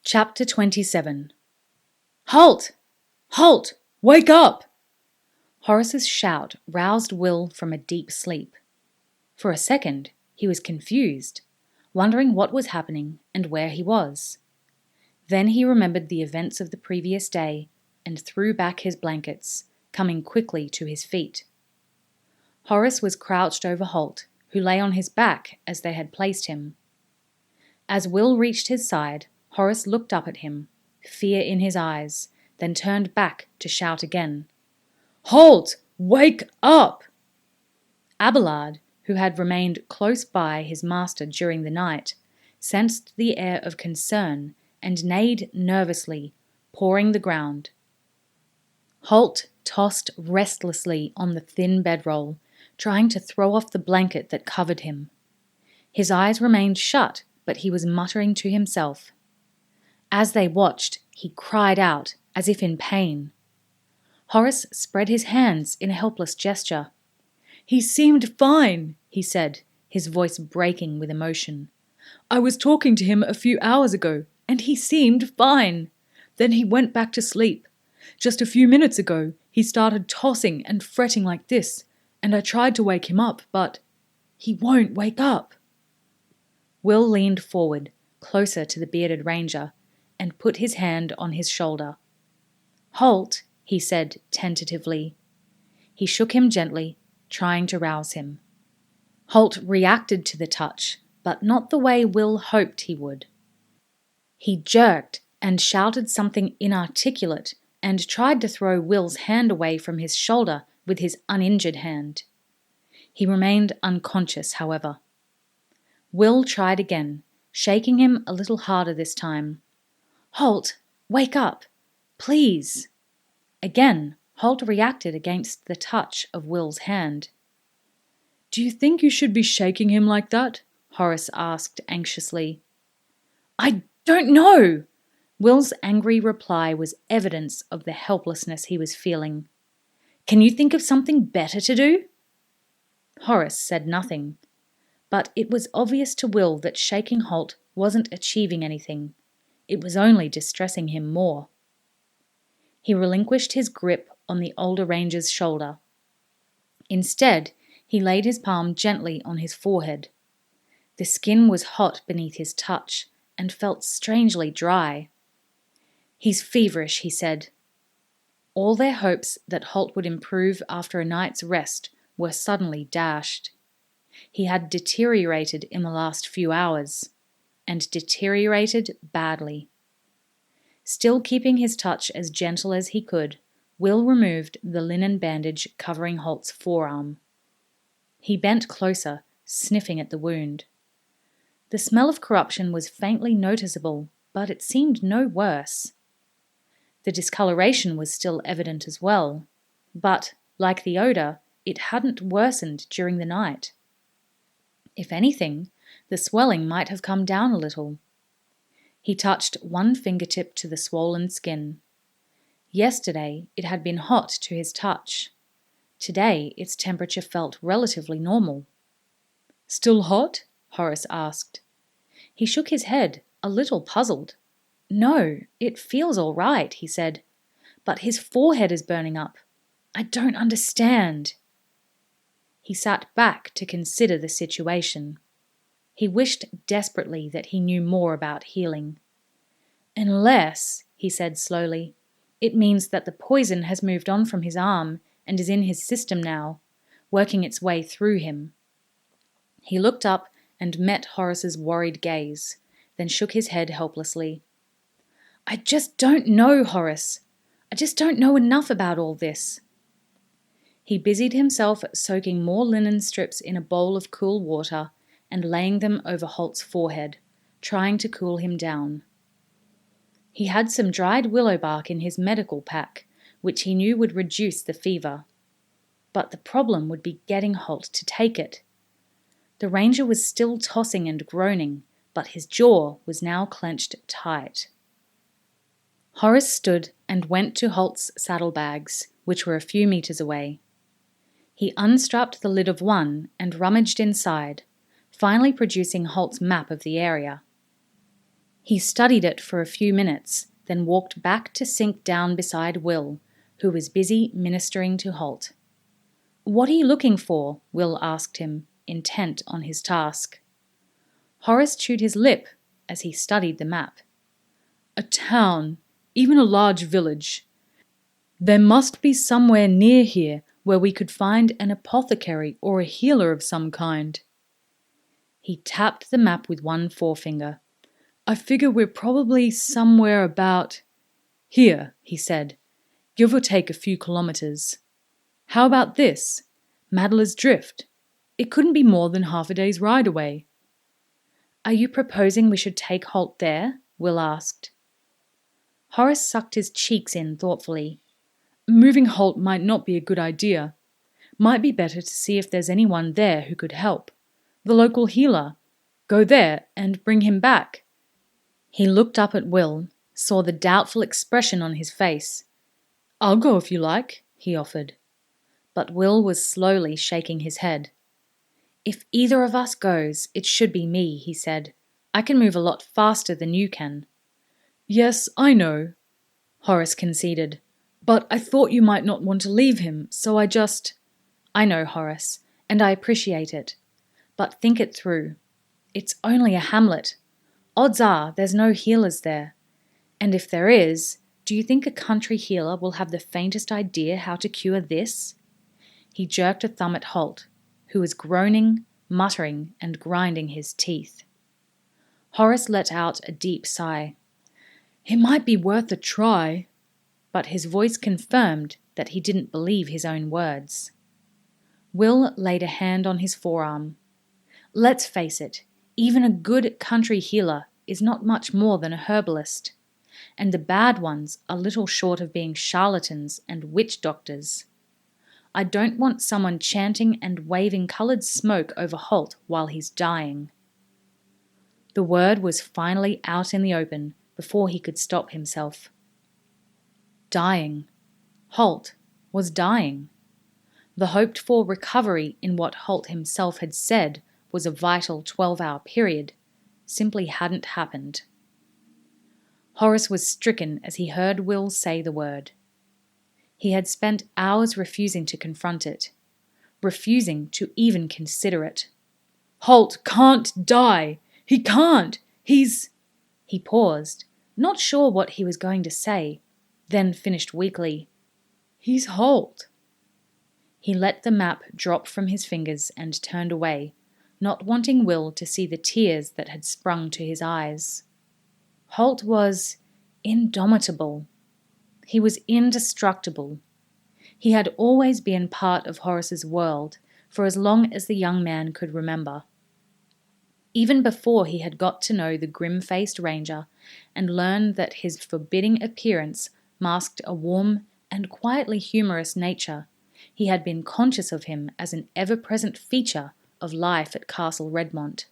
Chapter 27. Halt! Halt! Wake up! Horace's shout roused Will from a deep sleep. For a second, he was confused, wondering what was happening and where he was. Then he remembered the events of the previous day and threw back his blankets, coming quickly to his feet. Horace was crouched over Halt, who lay on his back as they had placed him. As Will reached his side, Horace looked up at him, fear in his eyes, then turned back to shout again. Halt! Wake up! Abelard, who had remained close by his master during the night, sensed the air of concern and neighed nervously, pawing the ground. Halt tossed restlessly on the thin bedroll, trying to throw off the blanket that covered him. His eyes remained shut, but he was muttering to himself. As they watched, he cried out, as if in pain. Horace spread his hands in a helpless gesture. He seemed fine, he said, his voice breaking with emotion. I was talking to him a few hours ago, and he seemed fine. Then he went back to sleep. Just a few minutes ago, he started tossing and fretting like this, and I tried to wake him up, but he won't wake up. Will leaned forward, closer to the bearded ranger, and put his hand on his shoulder. Halt, he said tentatively. He shook him gently, trying to rouse him. Halt reacted to the touch, but not the way Will hoped he would. He jerked and shouted something inarticulate and tried to throw Will's hand away from his shoulder with his uninjured hand. He remained unconscious, however. Will tried again, shaking him a little harder this time. Halt! Wake up! Please! Again, Halt reacted against the touch of Will's hand. Do you think you should be shaking him like that? Horace asked anxiously. I don't know! Will's angry reply was evidence of the helplessness he was feeling. Can you think of something better to do? Horace said nothing, but it was obvious to Will that shaking Halt wasn't achieving anything. It was only distressing him more. He relinquished his grip on the older ranger's shoulder. Instead, he laid his palm gently on his forehead. The skin was hot beneath his touch and felt strangely dry. He's feverish, he said. All their hopes that Halt would improve after a night's rest were suddenly dashed. He had deteriorated in the last few hours, and deteriorated badly. Still keeping his touch as gentle as he could, Will removed the linen bandage covering Halt's forearm. He bent closer, sniffing at the wound. The smell of corruption was faintly noticeable, but it seemed no worse. The discoloration was still evident as well, but, like the odour, it hadn't worsened during the night. If anything, the swelling might have come down a little. He touched one fingertip to the swollen skin. Yesterday it had been hot to his touch. Today its temperature felt relatively normal. Still hot? Horace asked. He shook his head, a little puzzled. No, it feels all right, he said. But his forehead is burning up. I don't understand. He sat back to consider the situation. He wished desperately that he knew more about healing. Unless, he said slowly, it means that the poison has moved on from his arm and is in his system now, working its way through him. He looked up and met Horace's worried gaze, then shook his head helplessly. I just don't know, Horace. I just don't know enough about all this. He busied himself soaking more linen strips in a bowl of cool water and laying them over Halt's forehead, trying to cool him down. He had some dried willow bark in his medical pack, which he knew would reduce the fever. But the problem would be getting Halt to take it. The ranger was still tossing and groaning, but his jaw was now clenched tight. Horace stood and went to Halt's saddlebags, which were a few meters away. He unstrapped the lid of one and rummaged inside, finally producing Halt's map of the area. He studied it for a few minutes, then walked back to sink down beside Will, who was busy ministering to Halt. "What are you looking for?" Will asked him, intent on his task. Horace chewed his lip as he studied the map. "A town, even a large village. There must be somewhere near here where we could find an apothecary or a healer of some kind." He tapped the map with one forefinger. "I figure we're probably somewhere about here," he said, "give or take a few kilometers. How about this? Maddler's Drift. It couldn't be more than half a day's ride away." "Are you proposing we should take Halt there?" Will asked. Horace sucked his cheeks in thoughtfully. "Moving Halt might not be a good idea. Might be better to see if there's anyone there who could help. The local healer. Go there and bring him back." He looked up at Will, saw the doubtful expression on his face. "I'll go if you like," he offered. But Will was slowly shaking his head. "If either of us goes, it should be me," he said. "I can move a lot faster than you can." "Yes, I know," Horace conceded. "But I thought you might not want to leave him, so I just—" "I know, Horace, and I appreciate it. But think it through. It's only a hamlet. Odds are there's no healers there. And if there is, do you think a country healer will have the faintest idea how to cure this?" He jerked a thumb at Halt, who was groaning, muttering, and grinding his teeth. Horace let out a deep sigh. "It might be worth a try," but his voice confirmed that he didn't believe his own words. Will laid a hand on his forearm. "Let's face it, even a good country healer is not much more than a herbalist, and the bad ones are little short of being charlatans and witch doctors. I don't want someone chanting and waving coloured smoke over Halt while he's dying." The word was finally out in the open before he could stop himself. Dying. Halt was dying. The hoped-for recovery in what Halt himself had said was a vital 12-hour period simply hadn't happened. Horace was stricken as he heard Will say the word. He had spent hours refusing to confront it, refusing to even consider it. "Halt can't die! He can't! He's—" He paused, not sure what he was going to say, then finished weakly. "He's Halt." He let the map drop from his fingers and turned away, not wanting Will to see the tears that had sprung to his eyes. Halt was indomitable. He was indestructible. He had always been part of Horace's world for as long as the young man could remember. Even before he had got to know the grim-faced ranger and learned that his forbidding appearance masked a warm and quietly humorous nature, he had been conscious of him as an ever-present feature of life at Castle Redmont.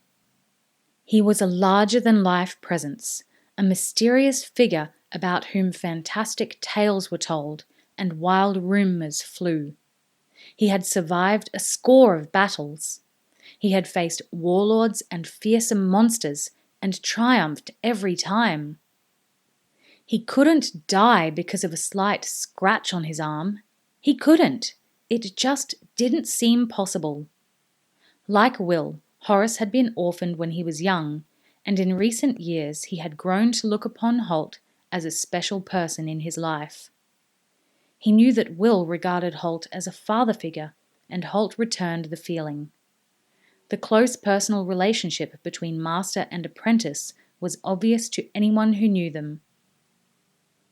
He was a larger-than-life presence, a mysterious figure about whom fantastic tales were told and wild rumours flew. He had survived a score of battles. He had faced warlords and fearsome monsters and triumphed every time. He couldn't die because of a slight scratch on his arm. He couldn't. It just didn't seem possible. Like Will, Horace had been orphaned when he was young, and in recent years he had grown to look upon Halt as a special person in his life. He knew that Will regarded Halt as a father figure, and Halt returned the feeling. The close personal relationship between master and apprentice was obvious to anyone who knew them.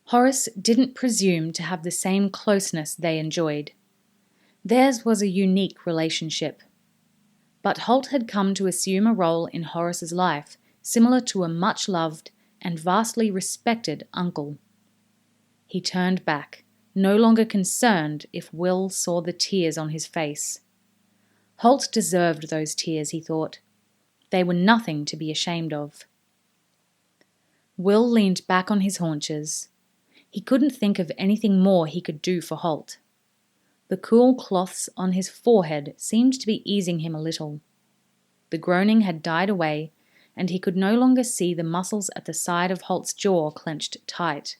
Horace didn't presume to have the same closeness they enjoyed. Theirs was a unique relationship. But Halt had come to assume a role in Horace's life similar to a much-loved and vastly respected uncle. He turned back, no longer concerned if Will saw the tears on his face. Halt deserved those tears, he thought. They were nothing to be ashamed of. Will leaned back on his haunches. He couldn't think of anything more he could do for Halt. The cool cloths on his forehead seemed to be easing him a little. The groaning had died away, and he could no longer see the muscles at the side of Halt's jaw clenched tight.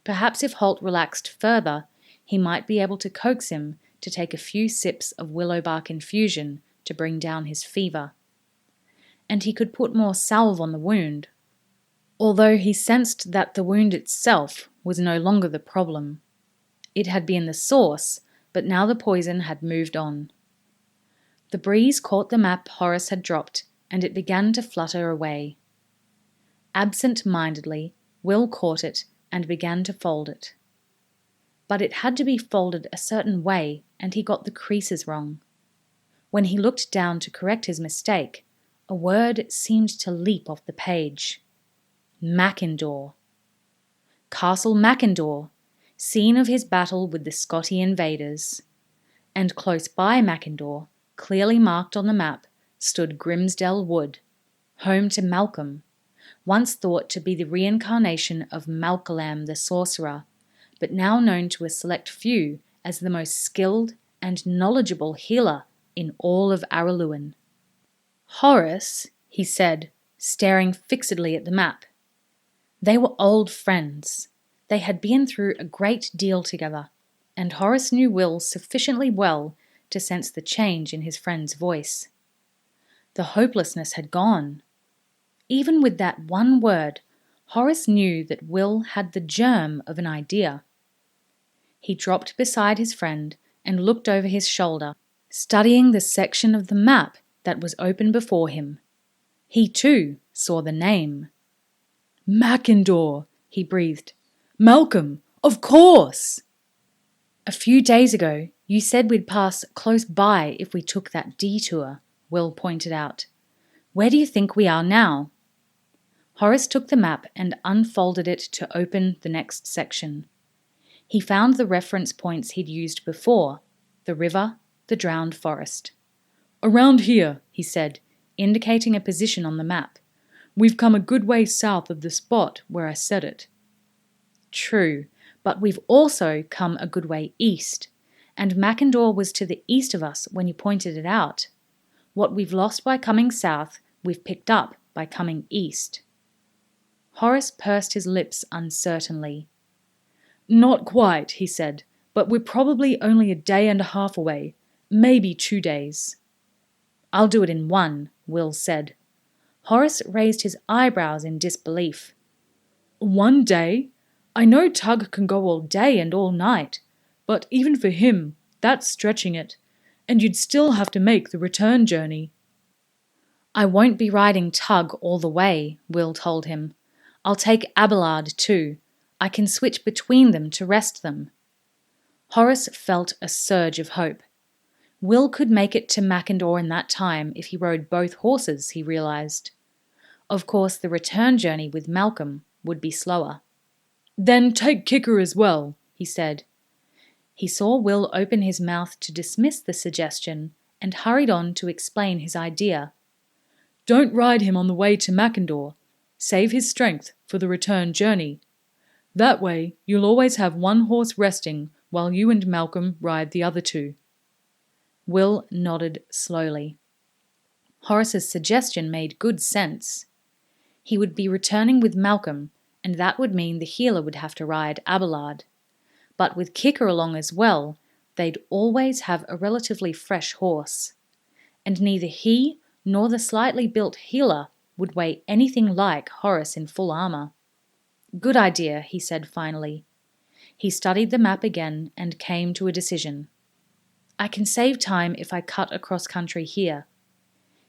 Perhaps if Halt relaxed further, he might be able to coax him to take a few sips of willow bark infusion to bring down his fever. And he could put more salve on the wound, although he sensed that the wound itself was no longer the problem. It had been the source, but now the poison had moved on. The breeze caught the map Horace had dropped, and it began to flutter away. Absent-mindedly, Will caught it and began to fold it. But it had to be folded a certain way, and he got the creases wrong. When he looked down to correct his mistake, a word seemed to leap off the page. Mackindor. Castle Mackindor, scene of his battle with the Scotty invaders. And close by Mackindor, clearly marked on the map, stood Grimsdale Wood, home to Malcolm, once thought to be the reincarnation of Malcolm the sorcerer, but now known to a select few as the most skilled and knowledgeable healer in all of Araluen. Horace, he said, staring fixedly at the map. They were old friends. They had been through a great deal together, and Horace knew Will sufficiently well to sense the change in his friend's voice. The hopelessness had gone. Even with that one word, Horace knew that Will had the germ of an idea. He dropped beside his friend and looked over his shoulder, studying the section of the map that was open before him. He, too, saw the name. Mackindor, he breathed. Malcolm, of course! A few days ago, you said we'd pass close by if we took that detour, Will pointed out. Where do you think we are now? Horace took the map and unfolded it to open the next section. He found the reference points he'd used before, the river, the drowned forest. Around here, he said, indicating a position on the map. We've come a good way south of the spot where I said it. True, but we've also come a good way east, and Mackindor was to the east of us when you pointed it out. What we've lost by coming south, we've picked up by coming east. Horace pursed his lips uncertainly. Not quite, he said, but we're probably only a day and a half away, maybe 2 days. I'll do it in 1, Will said. Horace raised his eyebrows in disbelief. 1 day? I know Tug can go all day and all night, but even for him, that's stretching it, and you'd still have to make the return journey. I won't be riding Tug all the way, Will told him. I'll take Abelard too. I can switch between them to rest them. Horace felt a surge of hope. Will could make it to Mackindor in that time if he rode both horses, he realised. Of course, the return journey with Malcolm would be slower. Then take Kicker as well, he said. He saw Will open his mouth to dismiss the suggestion and hurried on to explain his idea. Don't ride him on the way to Mackindor. Save his strength for the return journey. That way, you'll always have one horse resting while you and Malcolm ride the other 2. Will nodded slowly. Horace's suggestion made good sense. He would be returning with Malcolm, and that would mean the healer would have to ride Abelard. But with Kicker along as well, they'd always have a relatively fresh horse. And neither he nor the slightly built healer would weigh anything like Horace in full armour. Good idea, he said finally. He studied the map again and came to a decision. I can save time if I cut across country here.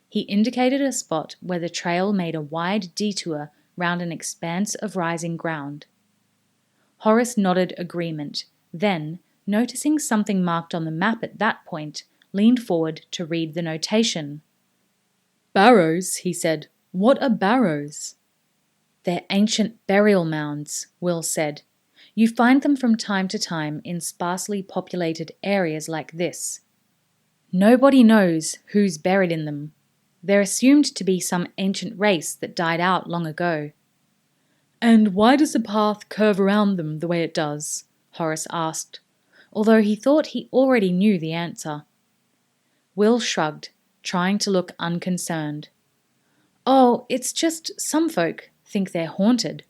He indicated a spot where the trail made a wide detour round an expanse of rising ground. Horace nodded agreement, then, noticing something marked on the map at that point, leaned forward to read the notation. Barrows, he said. What are barrows? They're ancient burial mounds, Will said. You find them from time to time in sparsely populated areas like this. Nobody knows who's buried in them. They're assumed to be some ancient race that died out long ago. And why does the path curve around them the way it does? Horace asked, although he thought he already knew the answer. Will shrugged, trying to look unconcerned. Oh, it's just some folk think they're haunted.